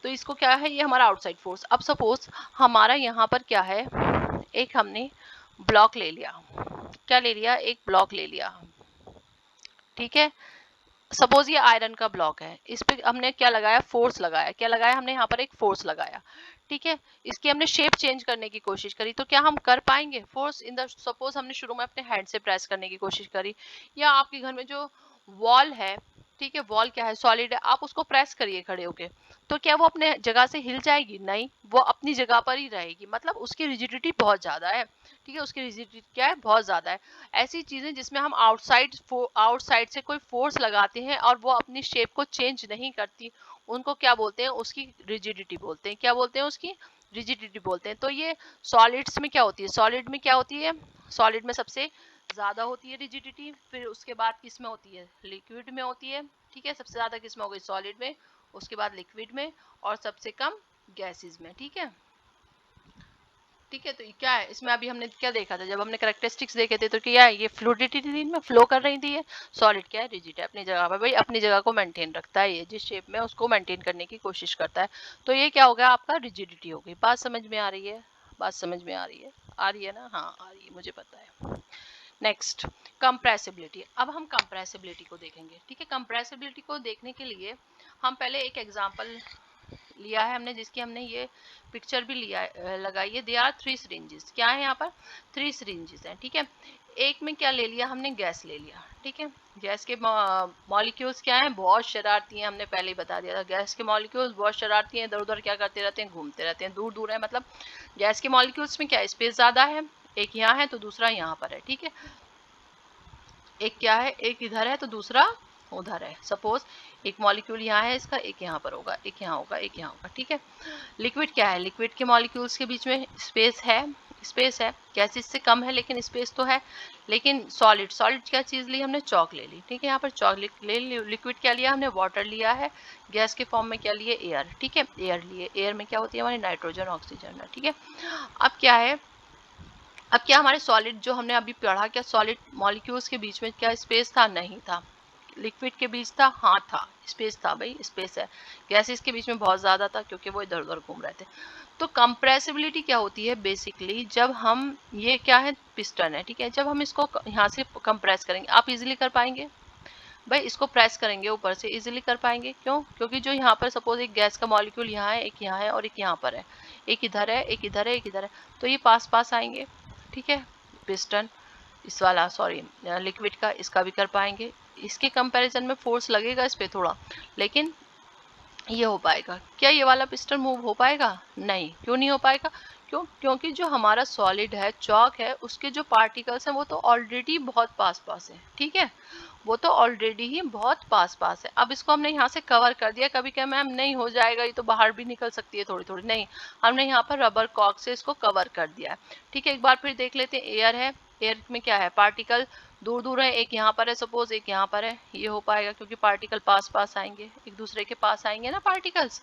तो इसको क्या है, ये हमारा आउटसाइड फोर्स। अब सपोज हमारा यहाँ पर क्या है, एक हमने ब्लॉक ले लिया, क्या ले लिया, एक ब्लॉक ले लिया, ठीक है। सपोज ये आयरन का ब्लॉक है, इस पे हमने क्या लगाया, फोर्स लगाया, क्या लगाया हमने यहाँ पर, एक फोर्स लगाया, ठीक है। इसकी हमने शेप चेंज करने की कोशिश करी, तो क्या हम कर पाएंगे फोर्स इन द, सपोज हमने शुरू में अपने हैंड से प्रेस करने की कोशिश करी, या आपके घर में जो वॉल है, ठीक है, वॉल क्या है, सॉलिड है, आप उसको प्रेस करिए खड़े होके, तो क्या वो अपने जगह से हिल जाएगी, नहीं, वो अपनी जगह पर ही रहेगी, मतलब उसकी रिजिडिटी बहुत ज्यादा है, ठीक है, उसकी रिजिडिटी क्या है, बहुत ज्यादा है। ऐसी चीजें जिसमें हम आउटसाइड से कोई फोर्स लगाते हैं और वो अपनी शेप को चेंज नहीं करती, उनको क्या बोलते हैं, उसकी रिजिडिटी बोलते हैं, क्या बोलते हैं, उसकी रिजिडिटी बोलते हैं। तो ये सॉलिड्स में क्या होती है, सॉलिड में क्या होती है, सॉलिड में सबसे ज्यादा होती है रिजिडिटी, फिर उसके बाद किस में होती है, लिक्विड में होती है, ठीक है, सबसे ज्यादा किस में हो गई, सॉलिड में, उसके बाद लिक्विड में, और सबसे कम गैसेस में, ठीक है। ठीक है, तो ये क्या है, इसमें अभी हमने क्या देखा था, जब हमने करेक्टरिस्टिक्स देखे थे, तो क्या है, ये फ्लूडिटी थी, इनमें फ्लो कर रही थी, ये सॉलिड क्या है, रिजिड है, अपनी जगह पर, भाई अपनी जगह को मेंटेन रखता है, ये जिस शेप में उसको मेंटेन करने की कोशिश करता है, तो ये क्या हो गया, आपका रिजिडिटी हो गई। बात समझ में आ रही है, बात समझ में आ रही है ना, हाँ आ रही है, मुझे पता है। Next, compressibility. अब हम कंप्रेसिबिलिटी को देखेंगे, ठीक है। कंप्रेसिबिलिटी को देखने के लिए हम पहले एक एग्जांपल लिया है हमने, जिसकी हमने ये पिक्चर भी लिया लगाई है। दे आर 3 सिरिंजेस, क्या है यहाँ पर, 3 सिरिंजेस हैं, ठीक है। एक में क्या ले लिया हमने, गैस ले लिया, ठीक है। गैस के मॉलिक्यूल्स क्या हैं, बहुत शरारती हैं, हमने पहले ही बता दिया था, गैस के मॉलिक्यूल्स बहुत शरारती हैं, इधर उधर क्या करते रहते हैं, घूमते रहते हैं, दूर दूर है, मतलब गैस के मॉलिक्यूल्स में क्या स्पेस ज्यादा है, एक यहाँ है तो दूसरा यहाँ पर है, ठीक है। एक क्या है, एक इधर है तो दूसरा उधर है। सपोज एक मॉलिक्यूल यहाँ है इसका, एक यहाँ पर होगा, एक यहाँ होगा, एक यहाँ होगा, ठीक है। लिक्विड क्या है, लिक्विड के मॉलिक्यूल्स के बीच में स्पेस है, स्पेस है, गैसेस से कम है लेकिन स्पेस तो है। लेकिन सॉलिड, सॉलिड क्या चीज ली हमने, चौक ले ली, ठीक है। यहाँ पर चौक ले ली। लिक्विड क्या लिया हमने, वाटर लिया है। गैस के फॉर्म में क्या लिए, एयर, ठीक है, एयर लिए। एयर में क्या होती है हमारी, नाइट्रोजन ऑक्सीजन, ठीक है। अब क्या है, अब क्या हमारे सॉलिड जो हमने अभी पढ़ा, क्या सॉलिड मॉलिक्यूल्स के बीच में क्या स्पेस था, नहीं था। लिक्विड के बीच था, हाँ था, स्पेस था, भाई स्पेस है। गैसेस के बीच में बहुत ज्यादा था क्योंकि वो इधर उधर घूम रहे थे। तो कंप्रेसिबिलिटी क्या होती है, बेसिकली जब हम, ये क्या है, पिस्टन है, ठीक है, जब हम इसको यहाँ से कंप्रेस करेंगे, आप इजिली कर पाएंगे, भाई इसको प्रेस करेंगे ऊपर से, इजिली कर पाएंगे, क्यों, क्योंकि जो यहाँ पर सपोज एक गैस का मॉलिक्यूल यहाँ है, एक यहाँ है और एक यहाँ पर है, एक इधर है, एक इधर है, एक इधर है, तो ये पास पास आएंगे, ठीक है। पिस्टन इस वाला, सॉरी, लिक्विड का, इसका भी कर पाएंगे। इसके कंपैरिजन में फोर्स लगेगा इस पे थोड़ा, लेकिन ये हो पाएगा। क्या ये वाला पिस्टन मूव हो पाएगा, नहीं, क्यों नहीं हो पाएगा, क्यों, क्योंकि जो हमारा सॉलिड है, चॉक है, उसके जो पार्टिकल्स हैं वो तो ऑलरेडी बहुत पास पास है, ठीक है, वो तो ऑलरेडी ही बहुत पास पास है। अब इसको हमने यहाँ से कवर कर दिया, कभी क्या मैम नहीं हो जाएगा, ये तो बाहर भी निकल सकती है थोड़ी थोड़ी, नहीं, हमने यहाँ पर रबर कॉक से इसको कवर कर दिया है, ठीक है। एक बार फिर देख लेते हैं, एयर है, एयर में क्या है, पार्टिकल दूर दूर है, एक यहाँ पर है सपोज, एक यहाँ पर है, ये हो पाएगा क्योंकि पार्टिकल पास पास आएंगे, एक दूसरे के पास आएंगे ना पार्टिकल्स,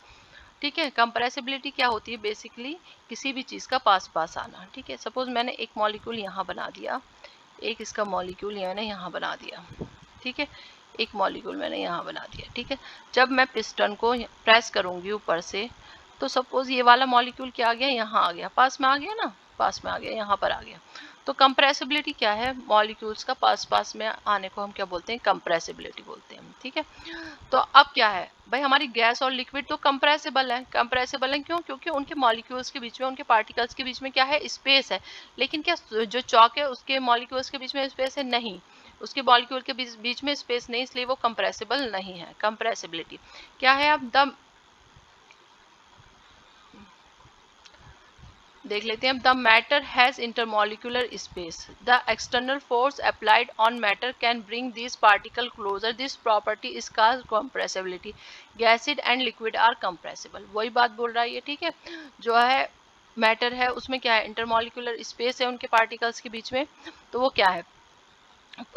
ठीक है। कंप्रेसिबिलिटी क्या होती है, बेसिकली किसी भी चीज का पास पास आना, ठीक है। सपोज मैंने एक मॉलिक्यूल यहाँ बना दिया, एक इसका मॉलिक्यूल मैंने यहाँ बना दिया, ठीक है, एक मॉलिक्यूल मैंने यहाँ बना दिया, ठीक है। जब मैं पिस्टन को प्रेस करूंगी ऊपर से, तो सपोज ये वाला मॉलिक्यूल क्या आ गया, यहाँ आ गया, पास में आ गया ना, पास में आ गया, यहाँ पर आ गया। तो कंप्रेसिबिलिटी क्या है, मॉलिक्यूल्स का पास पास में आने को हम क्या बोलते हैं, कंप्रेसिबिलिटी बोलते हैं, ठीक है। तो अब क्या है भाई, हमारी गैस और लिक्विड तो कंप्रेसिबल है, कंप्रेसिबल है क्यों, क्योंकि उनके मॉलिक्यूल्स के बीच में, उनके पार्टिकल्स के बीच में क्या है, स्पेस है। लेकिन क्या जो चॉक है उसके मॉलिक्यूल्स के बीच में स्पेस है, नहीं, उसके मॉलिक्यूल के बीच में स्पेस नहीं, इसलिए वो कंप्रेसिबल नहीं है। कंप्रेसिबिलिटी क्या है, अब द, देख लेते हैं। The matter has intermolecular space, the external force applied on matter can bring this particle closer, this property is called compressibility, gases and liquid are compressible, वही बात बोल रहा है ये, ठीक है। जो है मैटर है उसमें क्या है, इंटरमॉलिक्यूलर स्पेस है उनके पार्टिकल्स के बीच में, तो वो क्या है,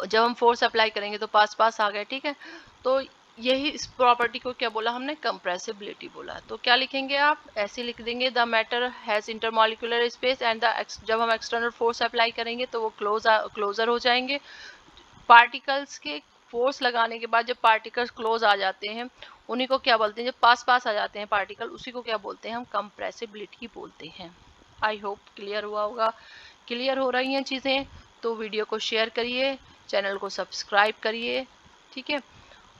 जब हम फोर्स अप्लाई करेंगे तो पास पास आ गए, ठीक है। तो यही इस प्रॉपर्टी को क्या बोला हमने, कंप्रेसिबिलिटी बोला। तो क्या लिखेंगे आप, ऐसे लिख देंगे, the matter has intermolecular space and the, जब हम एक्सटर्नल फोर्स अप्लाई करेंगे तो वो क्लोजर हो जाएंगे। पार्टिकल्स के फोर्स लगाने के बाद जब पार्टिकल्स क्लोज आ जाते हैं उन्हीं को क्या बोलते हैं, जब पास पास आ जाते हैं पार्टिकल, उसी को क्या बोलते हैं हम, कंप्रेसिबिलिटी बोलते हैं। आई होप क्लियर हुआ होगा। क्लियर हो रही हैं चीज़ें तो वीडियो को शेयर करिए, चैनल को सब्सक्राइब करिए, ठीक है।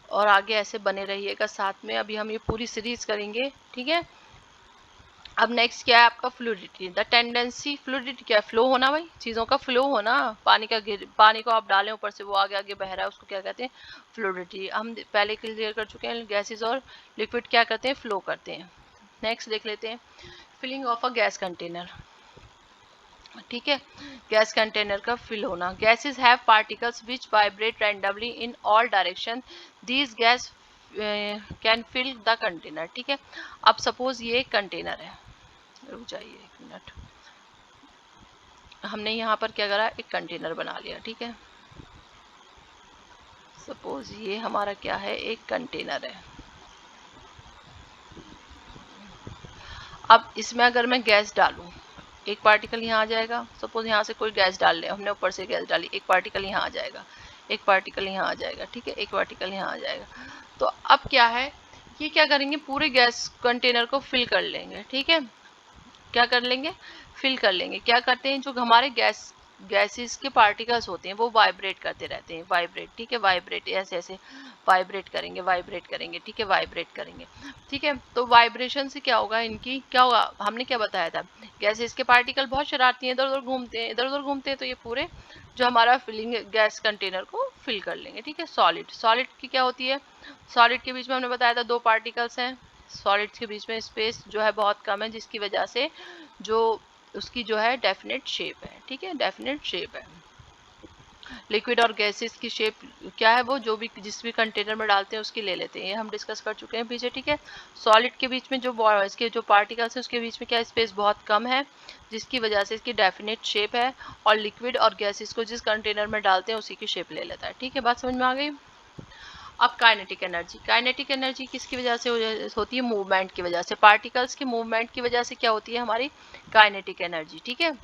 और आगे ऐसे बने रहिएगा साथ में। अभी हम ये पूरी सीरीज करेंगे, ठीक है। अब नेक्स्ट क्या है आपका, फ्लूइडिटी। द टेंडेंसी, फ्लूइडिटी क्या है, फ्लो होना, भाई चीज़ों का फ्लो होना। पानी को आप डालें ऊपर से वो आगे आगे बह रहा है, उसको क्या कहते हैं, फ्लूइडिटी। हम पहले क्लियर कर चुके हैं, गैसेस और लिक्विड क्या करते हैं, फ्लो करते हैं। नेक्स्ट देख लेते हैं, filling of a gas container, ठीक है। गैस कंटेनर का फिल होना। Gases have particles which vibrate randomly in all direction, these gas can fill the container, ठीक है। अब सपोज ये एक कंटेनर है, रुक जाइए एक मिनट, हमने यहाँ पर क्या करा, एक कंटेनर बना लिया, ठीक है। सपोज ये हमारा क्या है, एक कंटेनर है। अब इसमें अगर मैं गैस डालूं, एक पार्टिकल यहाँ आ जाएगा। सपोज यहाँ से कोई गैस डाल ले, हमने ऊपर से गैस डाली, एक पार्टिकल यहाँ आ जाएगा, एक पार्टिकल यहाँ आ जाएगा, ठीक है, एक पार्टिकल यहाँ आ जाएगा। तो अब क्या है, ये क्या करेंगे, पूरे गैस कंटेनर को फिल कर लेंगे, ठीक है। क्या कर लेंगे, फिल कर लेंगे। क्या करते हैं, जो हमारे गैसेस के पार्टिकल्स होते हैं वो वाइब्रेट करते रहते हैं, वाइब्रेट, ठीक है, वाइब्रेट ऐसे ऐसे वाइब्रेट करेंगे, वाइब्रेट करेंगे, ठीक है, वाइब्रेट करेंगे, ठीक है। तो वाइब्रेशन से क्या होगा, इनकी क्या होगा, हमने क्या बताया था, गैसेस के पार्टिकल बहुत शरारती हैं, इधर उधर घूमते हैं, इधर उधर घूमते हैं, तो ये पूरे जो हमारा फिलिंग गैस कंटेनर को फिल कर लेंगे, ठीक है। सॉलिड, सॉलिड की क्या होती है, सॉलिड के बीच में हमने बताया था दो पार्टिकल्स हैं, सॉलिड्स के बीच में स्पेस जो है बहुत कम है, जिसकी वजह से जो उसकी जो है डेफिनेट शेप है, ठीक है, डेफिनेट शेप है। लिक्विड और गैसेस की शेप क्या है, वो जो भी जिस भी कंटेनर में डालते हैं उसकी ले लेते हैं, ये हम डिस्कस कर चुके हैं पीछे, ठीक है। सॉलिड के बीच में जो इसके जो पार्टिकल्स हैं उसके बीच में क्या स्पेस बहुत कम है, जिसकी वजह से इसकी डेफिनेट शेप है। और लिक्विड और गैसेस को जिस कंटेनर में डालते हैं उसी की शेप ले लेता है, ठीक है। बात समझ में आ गई। अब काइनेटिक एनर्जी, काइनेटिक एनर्जी किसकी वजह से होती है, मूवमेंट की वजह से, पार्टिकल्स के मूवमेंट की वजह से क्या होती है हमारी काइनेटिक एनर्जी, ठीक है।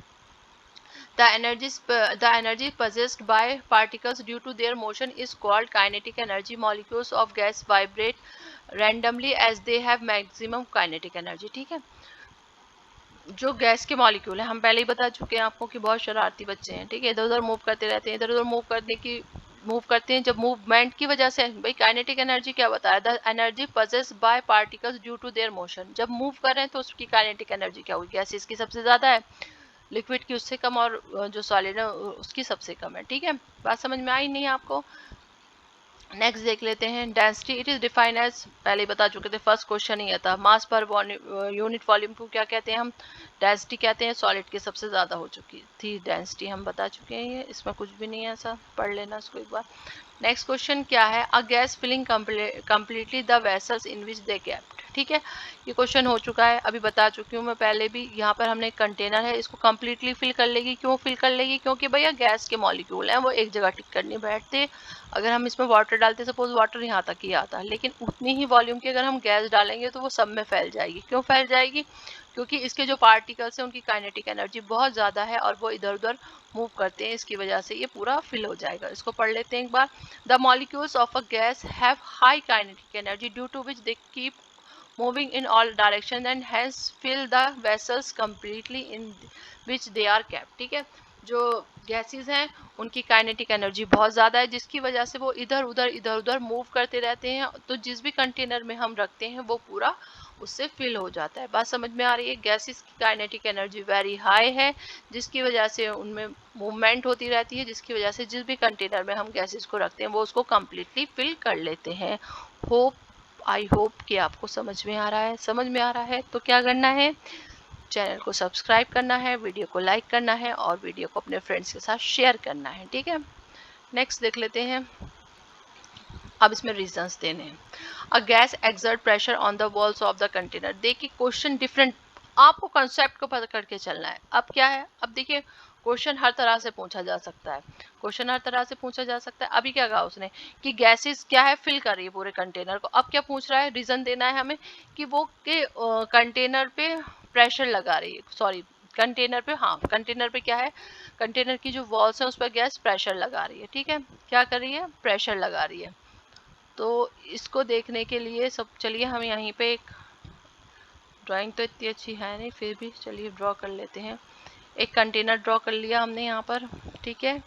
The energy possessed by particles due to their motion is called kinetic energy. Molecules of gas vibrate randomly as they have maximum kinetic energy, ठीक है। जो गैस के मॉलिक्यूल है, हम पहले ही बता चुके हैं आपको कि बहुत शरारती बच्चे हैं, ठीक है, इधर उधर मूव करते रहते हैं, इधर उधर मूव करते हैं जब मूवमेंट की वजह से। भाई काइनेटिक एनर्जी क्या बताया, the energy possessed by particles due to their motion, जब मूव कर रहे हैं तो उसकी काइनेटिक एनर्जी क्या होगी, गैसेस की सबसे ज्यादा है, लिक्विड की उससे कम, और जो सॉलिड है उसकी सबसे कम है, ठीक है। बात समझ में आई नहीं आपको। नेक्स्ट देख लेते हैं, density, it is defined as, पहले बता चुके थे, फर्स्ट क्वेश्चन ही था, मास पर यूनिट वॉल्यूम को क्या कहते हैं हम, डेंसिटी कहते हैं। सॉलिड की सबसे ज्यादा हो चुकी थी डेंसिटी, हम बता चुके हैं, ये इसमें कुछ भी नहीं है, ऐसा पढ़ लेना इसको एक बार। नेक्स्ट क्वेश्चन क्या है, a gas filling completely the vessels in which they kept, ठीक है। ये क्वेश्चन हो चुका है, अभी बता चुकी हूँ मैं पहले भी। यहाँ पर हमने कंटेनर है, इसको कम्प्लीटली फिल कर लेगी, क्यों फिल कर लेगी, क्योंकि भैया गैस के मॉलिक्यूल हैं वो एक जगह टिक कर नहीं बैठते। अगर हम इसमें वाटर डालते, सपोज वाटर यहाँ तक ही आता, लेकिन उतनी ही वॉल्यूम की अगर हम गैस डालेंगे तो वो सब में फैल जाएगी। क्यों फैल जाएगी, क्योंकि इसके जो पार्टिकल्स हैं उनकी काइनेटिक एनर्जी बहुत ज़्यादा है और वो इधर उधर मूव करते हैं, इसकी वजह से ये पूरा फिल हो जाएगा। इसको पढ़ लेते हैं एक बार। The molecules of a gas have high kinetic energy due to which they keep moving in all directions and hence fill the vessels completely in which they are kept, ठीक है। जो गैसेस हैं उनकी काइनेटिक एनर्जी बहुत ज़्यादा है, जिसकी वजह से वो इधर उधर मूव करते रहते हैं, तो जिस भी कंटेनर में हम रखते हैं वो पूरा उससे फिल हो जाता है। बात समझ में आ रही है। गैसेस की काइनेटिक एनर्जी वेरी हाई है, जिसकी वजह से उनमें मूवमेंट होती रहती है, जिसकी वजह से जिस भी कंटेनर में हम गैसेस को रखते हैं वो उसको कम्प्लीटली फिल कर लेते हैं। होप, आई होप कि आपको समझ में आ रहा है। समझ में आ रहा है तो क्या करना है, चैनल को सब्सक्राइब करना है, वीडियो को लाइक करना है और वीडियो को अपने फ्रेंड्स के साथ शेयर करना है, ठीक है। नेक्स्ट देख लेते हैं, अब इसमें रीजंस देने हैं। A gas exert pressure on the walls of the container. देखिए क्वेश्चन डिफरेंट, आपको कंसेप्ट को पता करके चलना है। अब क्या है, अब देखिए क्वेश्चन हर तरह से पूछा जा सकता है, क्वेश्चन हर तरह से पूछा जा सकता है। अभी क्या कहा उसने कि गैसेस क्या है, फिल कर रही है पूरे कंटेनर को। अब क्या पूछ रहा है, रीजन देना है हमें कि वो के कंटेनर पे प्रेशर लगा रही है, सॉरी कंटेनर पे, हाँ कंटेनर पे क्या है, कंटेनर की जो वॉल्स है उस पर गैस प्रेशर लगा रही है, ठीक है, क्या कर रही है, प्रेशर लगा रही है। तो इसको देखने के लिए सब, चलिए हम यहीं पे एक ड्राइंग तो इतनी अच्छी है नहीं, फिर भी चलिए ड्रॉ कर लेते हैं। एक कंटेनर ड्रॉ कर लिया हमने यहाँ पर, ठीक है।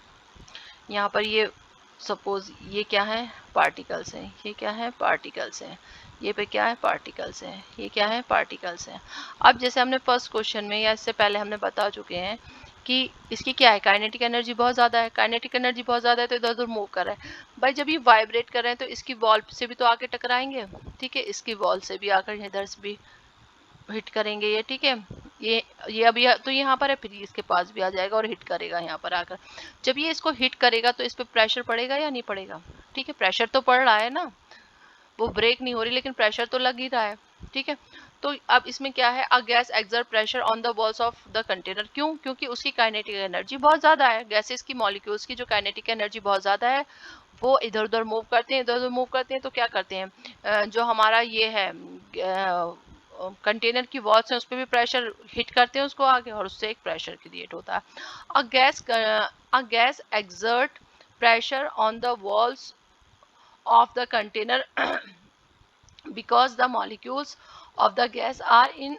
यहाँ पर ये सपोज ये क्या है, पार्टिकल्स हैं, ये क्या है, पार्टिकल्स हैं, ये पे क्या है, पार्टिकल्स हैं, ये क्या है, पार्टिकल्स हैं। अब जैसे हमने फर्स्ट क्वेश्चन में या इससे पहले हमने बता चुके हैं कि इसकी क्या है, काइनेटिक एनर्जी बहुत ज़्यादा है, काइनेटिक एनर्जी बहुत ज़्यादा है तो इधर उधर मूव कर रहा है। भाई जब ये वाइब्रेट कर रहे हैं तो इसकी वॉल से भी तो आके टकराएंगे, ठीक है, इसकी वॉल से भी आकर इधर से भी हिट करेंगे ये, ठीक है। ये अभी तो यहाँ पर है, फिर इसके पास भी आ जाएगा और हिट करेगा यहाँ पर आकर। जब ये इसको हिट करेगा तो इस पे प्रेशर पड़ेगा या नहीं पड़ेगा, ठीक है, प्रेशर तो पड़ रहा है ना, वो ब्रेक नहीं हो रही लेकिन प्रेशर तो लग ही रहा है, ठीक है। तो अब इसमें क्या है, a gas exert pressure on the walls of the container, क्यों, क्योंकि उसकी काइनेटिक एनर्जी बहुत ज्यादा है, गैसेस की मॉलिक्यूल्स की जो काइनेटिक एनर्जी बहुत ज्यादा है, वो इधर उधर मूव करते हैं, इधर उधर मूव करते हैं, तो क्या करते हैं, जो हमारा ये है कंटेनर की वॉल्स है उस पर भी प्रेशर हिट करते हैं उसको आगे, और उससे एक प्रेशर क्रिएट होता है। A gas exert pressure on the walls of the container because the molecules of the gas are in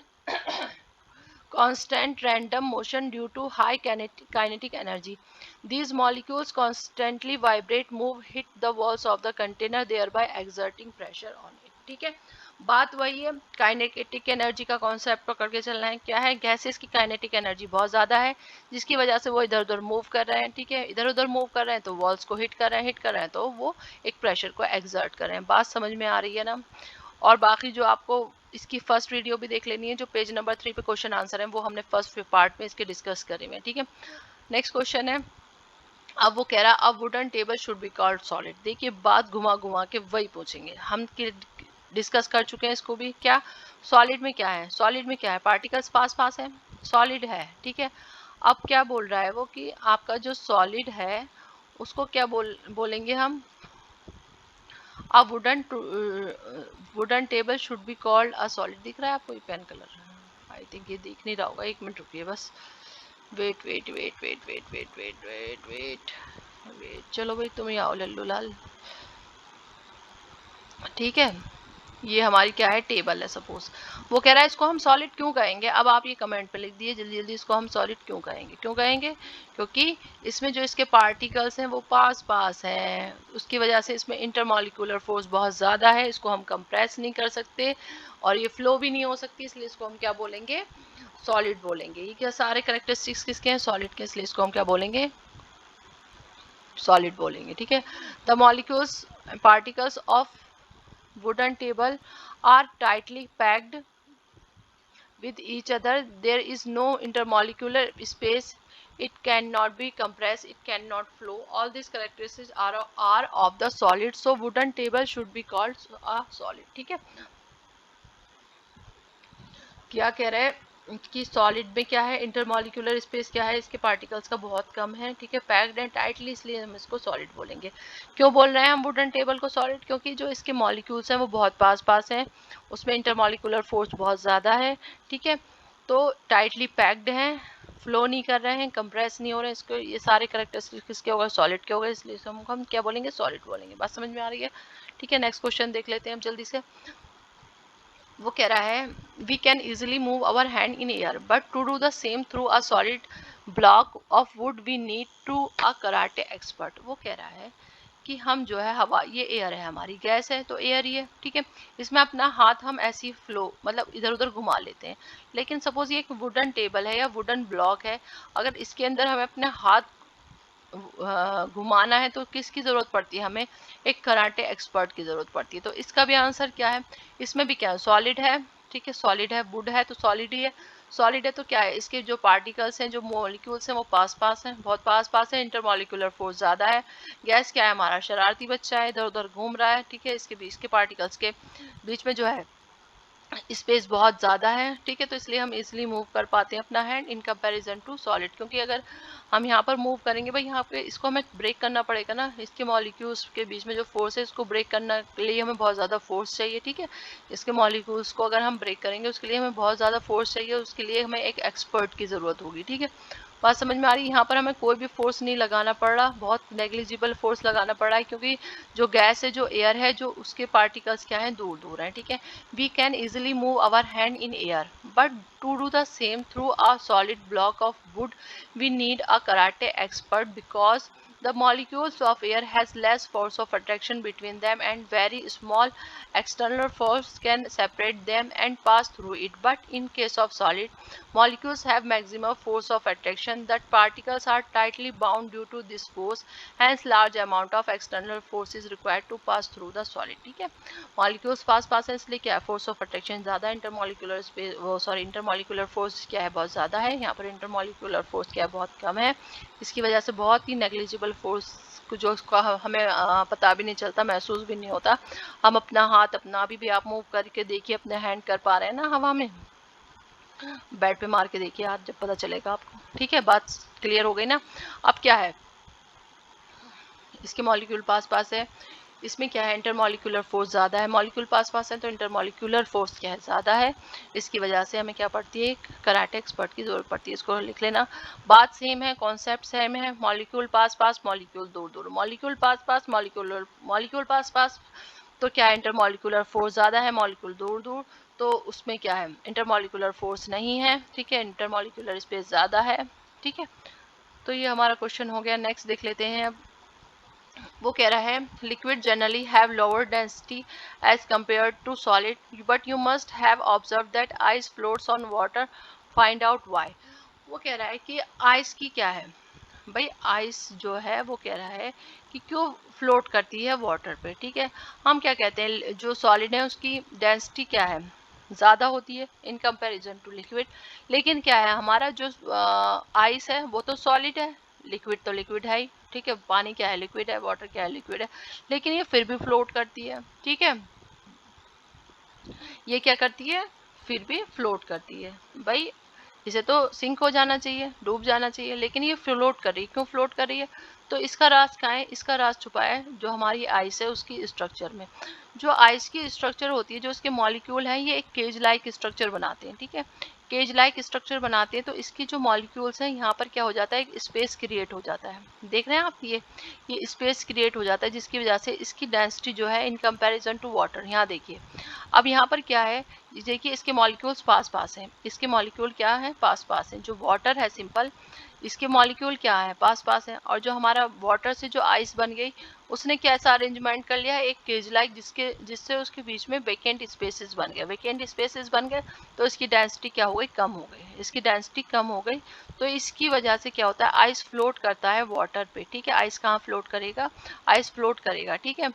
constant random motion due to high kinetic energy. These molecules constantly vibrate, move, hit the walls of the container, thereby exerting pressure on it. ठीक है, बात वही है, kinetic energy का concept पकड़ के चलना है। क्या है, गैसेस की काइनेटिक एनर्जी बहुत ज़्यादा है जिसकी वजह से वो इधर उधर मूव कर रहे हैं, ठीक है, इधर उधर मूव कर रहे हैं तो वॉल्स को हिट कर रहे हैं, हिट कर रहे हैं तो वो एक प्रेशर को एक्सर्ट कर रहे हैं। बात समझ में आ रही है ना। और बाकी जो आपको इसकी फर्स्ट वीडियो भी देख लेनी है, जो पेज नंबर 3 पे क्वेश्चन आंसर है वो हमने फर्स्ट पार्ट में इसके डिस्कस करे हुए हैं, ठीक है। नेक्स्ट क्वेश्चन है, अब वो कह रहा है अब wooden table should be called solid. देखिए बात घुमा घुमा के वही पूछेंगे हम, डिस्कस कर चुके हैं इसको भी। क्या सॉलिड में क्या है, सॉलिड में क्या है, पार्टिकल्स पास पास है, सॉलिड है, ठीक है। अब क्या बोल रहा है वो कि आपका जो सॉलिड है उसको क्या बोलेंगे हम, a wooden table should be called a solid. दिख रहा है आपको ये पेन कलर, आई थिंक ये दिख नहीं रहा होगा, एक मिनट रुकिए बस, wait wait wait wait wait wait wait wait wait wait, चलो भाई तुम ही आओ लल्लू लाल, ठीक है। ये हमारी क्या है, टेबल है सपोज। वो कह रहा है इसको हम सॉलिड क्यों कहेंगे, अब आप ये कमेंट पे लिख दिए जल्दी जल्दी, इसको हम सॉलिड क्यों कहेंगे, क्यों कहेंगे, क्योंकि इसमें जो इसके पार्टिकल्स हैं वो पास पास हैं, उसकी वजह से इसमें इंटरमॉलिक्यूलर फोर्स बहुत ज़्यादा है, इसको हम कंप्रेस नहीं कर सकते और ये फ्लो भी नहीं हो सकती, इसलिए इसको हम क्या बोलेंगे, सॉलिड बोलेंगे। ये क्या सारे करेक्टरिस्टिक्स किसके हैं, सॉलिड के, इसलिए इसको हम क्या बोलेंगे, सॉलिड बोलेंगे, ठीक है। The molecules particles of wooden table are tightly packed with each other. There is no intermolecular space. It cannot be compressed. It cannot flow. All these characteristics are of the solid. So wooden table should be called a solid. ठीक है, क्या कह रहे हैं कि solid में क्या है, इंटरमॉलिक्यूलर स्पेस क्या है, इसके पार्टिकल्स का बहुत कम है, ठीक है, पैक्ड एंड टाइटली, इसलिए हम इसको सॉलिड बोलेंगे। क्यों बोल रहे हैं हम वुडन टेबल को सॉलिड, क्योंकि जो इसके मॉलिक्यूल्स हैं वो बहुत पास पास हैं, उसमें इंटरमॉलिक्यूलर फोर्स बहुत ज़्यादा है, ठीक है, तो टाइटली पैक्ड हैं, फ्लो नहीं कर रहे हैं, कंप्रेस नहीं हो रहे हैं, इसको ये सारे करेक्टरिस्टिक्स किसके हो गए, सॉलिड के हो गए, इसलिए हम क्या बोलेंगे, सॉलिड बोलेंगे। बात समझ में आ रही है, ठीक है। नेक्स्ट क्वेश्चन देख लेते हैं हम जल्दी से। वो कह रहा है we can easily move our hand in air but to do the same through a solid block of wood we need to a karate expert. वो कह रहा है कि हम जो है हवा, ये एयर है हमारी, गैस है तो एयर ही है, ठीक है, इसमें अपना हाथ हम ऐसी फ्लो मतलब इधर उधर घुमा लेते हैं, लेकिन सपोज ये एक वुडन टेबल है या वुडन ब्लॉक है, अगर इसके अंदर हमें अपने हाथ घुमाना है तो किसकी ज़रूरत पड़ती है, हमें एक कराटे एक्सपर्ट की ज़रूरत पड़ती है। तो इसका भी आंसर क्या है, इसमें भी क्या है, सॉलिड है, ठीक है, सॉलिड है, वुड है तो सॉलिड ही है, सॉलिड है तो क्या है, इसके जो पार्टिकल्स हैं, जो मॉलिक्यूल्स हैं वो पास पास हैं, बहुत पास पास है, इंटरमॉलिक्यूलर फोर्स ज़्यादा है। गैस क्या है, हमारा शरारती बच्चा है, इधर उधर घूम रहा है, ठीक है, इसके बीच के पार्टिकल्स के बीच में जो है स्पेस बहुत ज़्यादा है, ठीक है, तो इसलिए हम इजीली मूव कर पाते हैं अपना hand in comparison to solid. क्योंकि अगर हम यहाँ पर मूव करेंगे भाई, यहाँ पे इसको हमें ब्रेक करना पड़ेगा ना, इसके मॉलिक्यूल्स के बीच में जो फोर्स है इसको ब्रेक करने के लिए हमें बहुत ज़्यादा फोर्स चाहिए, ठीक है। इसके मॉलिक्यूल्स को अगर हम ब्रेक करेंगे उसके लिए हमें बहुत ज़्यादा फोर्स चाहिए, उसके लिए हमें एक एक्सपर्ट की ज़रूरत होगी, ठीक है। बात समझ में आ रही है? यहाँ पर हमें कोई भी फोर्स नहीं लगाना पड़ रहा, बहुत नेग्लिजिबल फोर्स लगाना पड़ रहा है, क्योंकि जो गैस है, जो एयर है, जो उसके पार्टिकल्स क्या हैं, दूर दूर हैं, ठीक है। We can easily move our hand in air, but to do the same through a solid block of wood, we need a karate expert, because the molecules of air has less force of attraction between them, and very small external force can separate them and pass through it. But in case of solid, molecules have maximum force of attraction, that particles are tightly bound due to this force, hence large amount of external force is required to pass through the solid, ठीक है। Molecules पास पास है, इसलिए क्या है, force of attraction ज़्यादा है, intermolecular space वो sorry intermolecular force क्या है, बहुत ज़्यादा है, यहाँ पर इंटरमॉलिक्यूलर फोर्स क्या है, बहुत कम है। इसकी वजह से बहुत ही नेग्लिजिबल फोर्स जो उसका हमें पता भी नहीं चलता, महसूस भी नहीं होता। हम अपना हाथ अपना अभी भी आप मूव करके देखिए, अपने हैंड कर पा रहे हैं ना हवा में, बेड पे मार के देखिए हाथ, जब पता चलेगा आपको, ठीक है। बात क्लियर हो गई ना। अब क्या है, इसके मॉलिक्यूल पास पास है, इसमें क्या है, इंटरमॉलिक्यूलर फोर्स ज़्यादा है, मॉलिक्यूल पास पास है तो इंटरमॉलिक्यूलर फोर्स क्या है, ज़्यादा है। इसकी वजह से हमें क्या पड़ती है, एक कराटे एक्सपर्ट की ज़रूरत पड़ती है। इसको लिख लेना, बात सेम है, कॉन्सेप्ट सेम है, मॉलिक्यूल पास पास, मॉलिक्यूल दूर दूर, मॉलिक्यूल पास पास, मॉलिक्यूल पास पास, तो क्या है, इंटरमॉलिक्यूलर फोर्स ज़्यादा है, मॉलिक्यूल दूर दूर, तो उसमें क्या है, इंटरमॉलिक्यूलर फोर्स नहीं है, ठीक है, इंटरमॉलिक्यूलर स्पेस ज़्यादा है, ठीक है। तो ये हमारा क्वेश्चन हो गया। नेक्स्ट देख लेते हैं अब। वो कह रहा है, liquid generally have lower density as compare to solid, but you must have observe that ice floats on water, find out why. वो कह रहा है कि आइस की क्या है भाई, आइस जो है वो कह रहा है कि क्यों फ्लोट करती है वाटर पे, ठीक है। हम क्या कहते हैं, जो सॉलिड है उसकी डेंसिटी क्या है, ज़्यादा होती है इन कंपैरिजन टू लिक्विड। लेकिन क्या है, हमारा जो आइस है वो तो सॉलिड है, लिक्विड तो लिक्विड है ही, ठीक है। पानी क्या है, लिक्विड है, वाटर क्या है, लिक्विड है, लेकिन ये फिर भी फ्लोट करती है, ठीक है। ये क्या करती है, फिर भी फ्लोट करती है भाई। इसे तो सिंक हो जाना चाहिए, डूब जाना चाहिए, लेकिन ये फ्लोट कर रही है, क्यों फ्लोट कर रही है, तो इसका राज कहाँ है, इसका राज छुपा है जो हमारी आइस है उसकी स्ट्रक्चर में। जो आइस की स्ट्रक्चर होती है, जो इसके मॉलिक्यूल हैं, ये एक केज लाइक स्ट्रक्चर बनाते हैं, ठीक है। केज लाइक स्ट्रक्चर बनाते हैं, तो इसकी जो मॉलिक्यूल्स हैं, यहाँ पर क्या हो जाता है, एक स्पेस क्रिएट हो जाता है, देख रहे हैं आप, ये स्पेस क्रिएट हो जाता है, जिसकी वजह से इसकी डेंसिटी जो है इन कंपैरिजन टू वाटर, यहाँ देखिए। अब यहाँ पर क्या है, देखिए इसके मॉलिक्यूल्स पास पास हैं, इसके मॉलिक्यूल क्या है, पास पास हैं। जो वाटर है सिंपल, इसके मॉलिक्यूल क्या है, पास पास है। और जो हमारा वाटर से जो आइस बन गई, उसने कैसा अरेंजमेंट कर लिया, एक केज लाइक, जिससे उसके बीच में वेकेंट स्पेसेस बन गए, वेकेंट स्पेसेस बन गए, तो इसकी डेंसिटी क्या हो गई, कम हो गई, इसकी डेंसिटी कम हो गई। तो इसकी वजह से क्या होता है, आइस फ्लोट करता है वाटर पे, ठीक है। आइस कहाँ फ्लोट करेगा, आइस फ्लोट करेगा, ठीक है,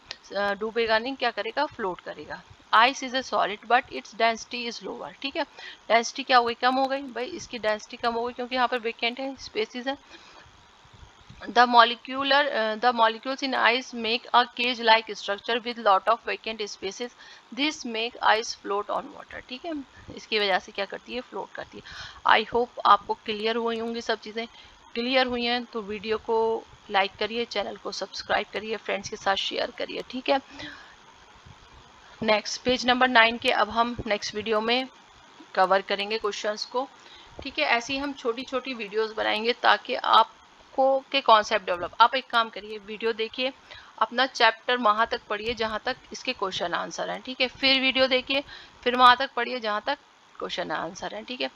डूबेगा नहीं, क्या करेगा, फ्लोट करेगा। Ice is a solid but its density is lower, ठीक है। डेंसिटी क्या हो गई, कम हो गई भाई, इसकी डेंसिटी कम हो गई, क्योंकि यहाँ पर वेकेंट है, स्पेसिस है। The molecules in ice make a cage-like structure with lot of vacant spaces. This make ice float on water, ठीक है। इसकी वजह से क्या करती है, फ्लोट करती है। आई होप आपको क्लियर हुई होंगी सब चीज़ें। क्लियर हुई हैं तो वीडियो को लाइक करिए, चैनल को सब्सक्राइब करिए, फ्रेंड्स के साथ शेयर करिए, ठीक है। नेक्स्ट पेज नंबर 9 के अब हम नेक्स्ट वीडियो में कवर करेंगे क्वेश्चंस को, ठीक है। ऐसी हम छोटी छोटी वीडियोस बनाएंगे ताकि आपको के कॉन्सेप्ट डेवलप। आप एक काम करिए, वीडियो देखिए, अपना चैप्टर वहाँ तक पढ़िए जहाँ तक इसके क्वेश्चन आंसर हैं, ठीक है। फिर वीडियो देखिए, फिर वहाँ तक पढ़िए जहाँ तक क्वेश्चन आंसर हैं, ठीक है।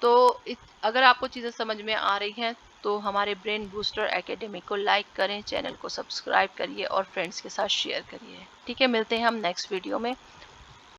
तो अगर आपको चीज़ें समझ में आ रही हैं तो हमारे ब्रेन बूस्टर एकेडमी को लाइक करें, चैनल को सब्सक्राइब करिए और फ्रेंड्स के साथ शेयर करिए, ठीक है। मिलते हैं हम नेक्स्ट वीडियो में।